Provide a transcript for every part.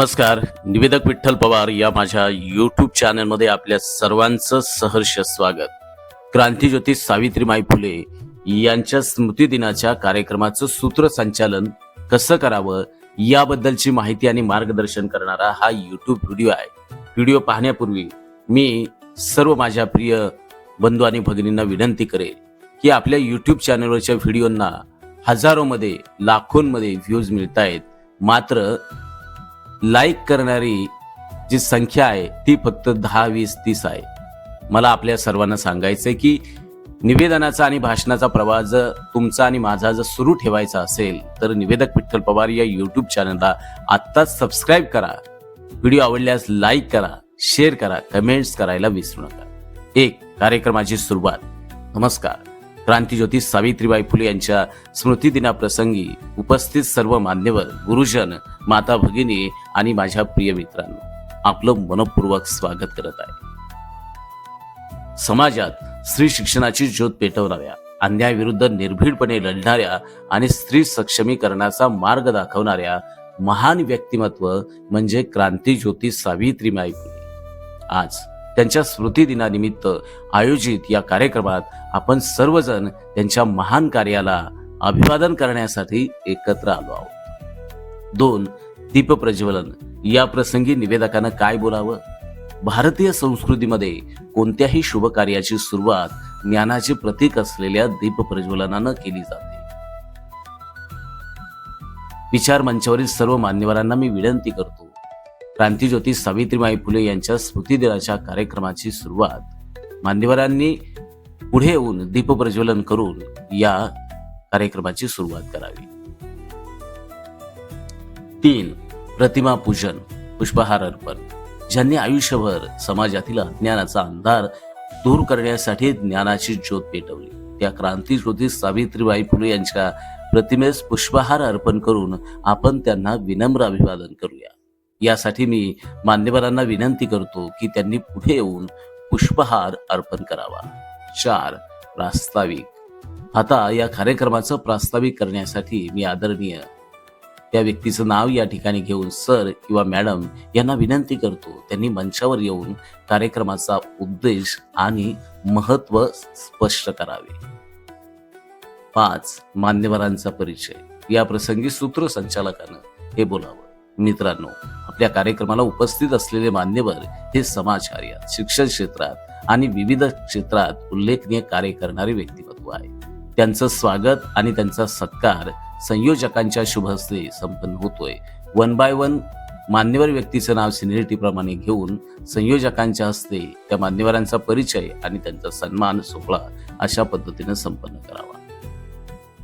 नमस्कार. निवेदक विठ्ठल पवार या माझ्या यूट्यूब चॅनलमध्ये आपल्या सर्वांचं सहर्ष स्वागत. क्रांतीज्योती सावित्रीमाई फुले यांच्या स्मृती दिनाच्या कार्यक्रमाचं सूत्रसंचालन कसं करावं याबद्दलची माहिती आणि मार्गदर्शन करणारा हा यूट्यूब व्हिडिओ आहे. व्हिडिओ पाहण्यापूर्वी मी सर्व माझ्या प्रिय बंधू आणि भगिनींना विनंती करेन की आपल्या यूट्यूब चॅनलवरच्या व्हिडिओंना हजारोमध्ये लाखोंमध्ये व्ह्यूज मिळत आहेत, मात्र लाईक करणारी जी संख्या आहे ती फक्त 10, 20, 30 आहे. मला आपल्या सर्वांना सांगायचंय की निवेदनाचा आणि भाषणाचा प्रवाह जर तुमचा आणि माझा जर सुरू ठेवायचा असेल तर निवेदक विठ्ठल पवार या यूट्यूब चॅनलला आत्ताच सबस्क्राईब करा. व्हिडिओ आवडल्यास लाईक करा, शेअर करा, कमेंट्स करायला विसरू नका. कार्यक्रमाची सुरुवात. नमस्कार. क्रांतीज्योती सावित्रीबाई फुले यांच्या स्मृती दिनाप्रसंगी उपस्थित सर्व मान्यवर, गुरुजन, माता भगिनी आणि माझ्या प्रिय मित्रांनो, आपलं मनपूर्वक स्वागत करत आहे. समाजात स्त्री शिक्षणाची ज्योत पेटवणाऱ्या, अन्यायाविरुद्ध निर्भीडपणे लढणाऱ्या आणि स्त्री सक्षमीकरणाचा मार्ग दाखवणाऱ्या महान व्यक्तिमत्व म्हणजे क्रांतीज्योती सावित्रीबाई फुले. आज त्यांच्या स्मृती दिनानिमित्त आयोजित या कार्यक्रमात आपण सर्वजण त्यांच्या महान कार्याला अभिवादन करण्यासाठी एकत्र आलो आहोत. 2. दीप प्रज्वलन. या प्रसंगी निवेदकानं काय बोलावं? भारतीय संस्कृतीमध्ये कोणत्याही शुभ कार्याची सुरुवात ज्ञानाचे प्रतीक असलेल्या दीप प्रज्वलनानं केली जाते. विचार मंचावरील सर्व मान्यवरांना मी विनंती करतो, क्रांतीज्योती सावित्रीबाई फुले यांच्या स्मृती दिनाच्या कार्यक्रमाची सुरुवात मान्यवरांनी पुढे येऊन दीप प्रज्वलन करून या कार्यक्रमाची सुरुवात करावी. 3. प्रतिमा पूजन, पुष्पहार अर्पण. ज्यांनी आयुष्यभर समाजातील अज्ञानाचा अंधार दूर करण्यासाठी ज्ञानाची ज्योत पेटवली, त्या क्रांतीज्योती सावित्रीबाई फुले यांच्या प्रतिमेस पुष्पहार अर्पण करून आपण त्यांना विनम्र अभिवादन करूया. यासाठी मी मान्यवरांना विनंती करतो की त्यांनी पुढे येऊन पुष्पहार अर्पण करावा. 4. प्रास्ताविक. आता या कार्यक्रमाचं प्रास्ताविक करण्यासाठी मी आदरणीय त्या व्यक्तीचं नाव या ठिकाणी घेऊन सर किंवा मॅडम यांना विनंती करतो, त्यांनी मंचावर येऊन कार्यक्रमाचा उद्देश आणि महत्त्व स्पष्ट करावे. 5. मान्यवरांचा परिचय. या प्रसंगी सूत्रसंचालकानं हे बोलावं. मित्रांनो, आपल्या कार्यक्रमाला उपस्थित असलेले मान्यवर हे समाजकार्य, शिक्षण क्षेत्रात आणि विविध क्षेत्रात उल्लेखनीय कार्य करणारे व्यक्तिमत्व आहे. त्यांचं स्वागत आणि त्यांचा सत्कार संयोजकांच्या शुभ हस्ते संपन्न होतोय. 1 by 1 मान्यवर व्यक्तीचं नाव सिनियरिटी प्रमाणे घेऊन संयोजकांच्या हस्ते त्या मान्यवरांचा परिचय आणि त्यांचा सन्मान सोहळा अशा पद्धतीने संपन्न करावा.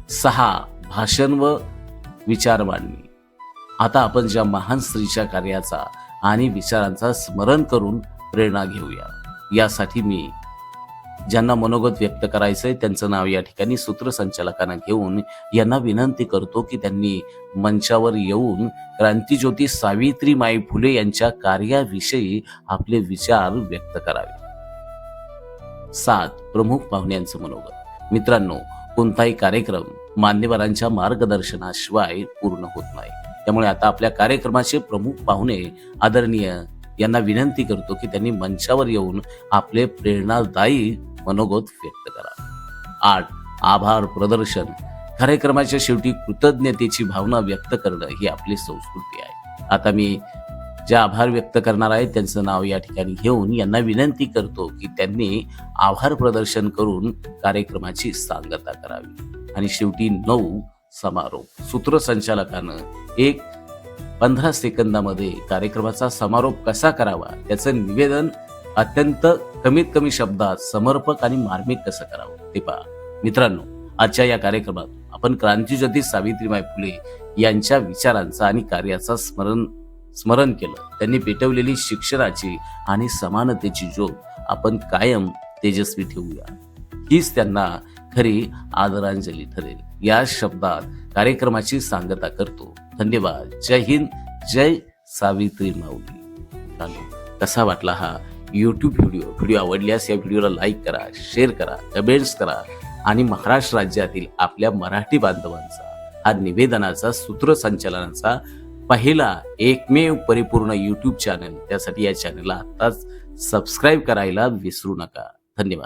6. भाषण व विचार मांडणी. आता आपण ज्या महान स्त्रीच्या कार्याचा आणि विचारांचा स्मरण करून प्रेरणा घेऊया. यासाठी मी ज्यांना मनोगत व्यक्त करायचंय त्यांचं नाव या ठिकाणी सूत्रसंचालकांना घेऊन यांना विनंती करतो की त्यांनी मंचावर येऊन क्रांतीज्योती सावित्रीबाई फुले यांच्या कार्याविषयी आपले विचार व्यक्त करावे. 7. प्रमुख पाहुण्यांचं मनोगत. मित्रांनो, कोणताही कार्यक्रम मान्यवरांच्या मार्गदर्शनाशिवाय पूर्ण होत नाही. त्यामुळे आता आपल्या कार्यक्रमाचे प्रमुख पाहुणे आदरणीय यांना विनंती करतो की त्यांनी मंचावर येऊन आपले प्रेरणादायी मनोगत व्यक्त करा. 8. आभार प्रदर्शन. कार्यक्रमाच्या शेवटी कृतज्ञतेची भावना व्यक्त करणं ही आपली संस्कृती आहे. आता मी जे आभार व्यक्त करणार आहे त्यांचं नाव या ठिकाणी घेऊन यांना विनंती करतो की त्यांनी आभार प्रदर्शन करून कार्यक्रमाची सांगता करावी. आणि शेवटी 9. समारोप. सूत्रसंचालकानं 15 सेकंदामध्ये कार्यक्रमाचा समारोप कसा करावा त्याचं निवेदन अत्यंत कमीत कमी शब्दात समर्पक आणि मार्मिक कसं करावं ते पहा. मित्रांनो, आजच्या या कार्यक्रमात आपण क्रांतीज्योती सावित्रीबाई फुले यांच्या विचारांचा आणि कार्याचा स्मरण केलं. त्यांनी पेटवलेली शिक्षणाची आणि समानतेची ज्योत आपण कायम तेजस्वी ठेवूया. हीच त्यांना खरी आदरांजली ठरेल. या शब्दात कार्यक्रमाची सांगता करतो. धन्यवाद. जय हिंद, जय सावित्री माऊली. कसा वाटला हा यूट्यूब व्हिडिओ आवडल्यास या व्हिडिओला लाईक करा, शेअर करा, कमेंट्स करा आणि महाराष्ट्र राज्यातील आपल्या मराठी बांधवांचा हा निवेदनाचा सूत्रसंचालनाचा पहिला एकमेव परिपूर्ण यूट्यूब चॅनल. त्यासाठी या चॅनलला आताच सबस्क्राईब करायला विसरू नका. धन्यवाद.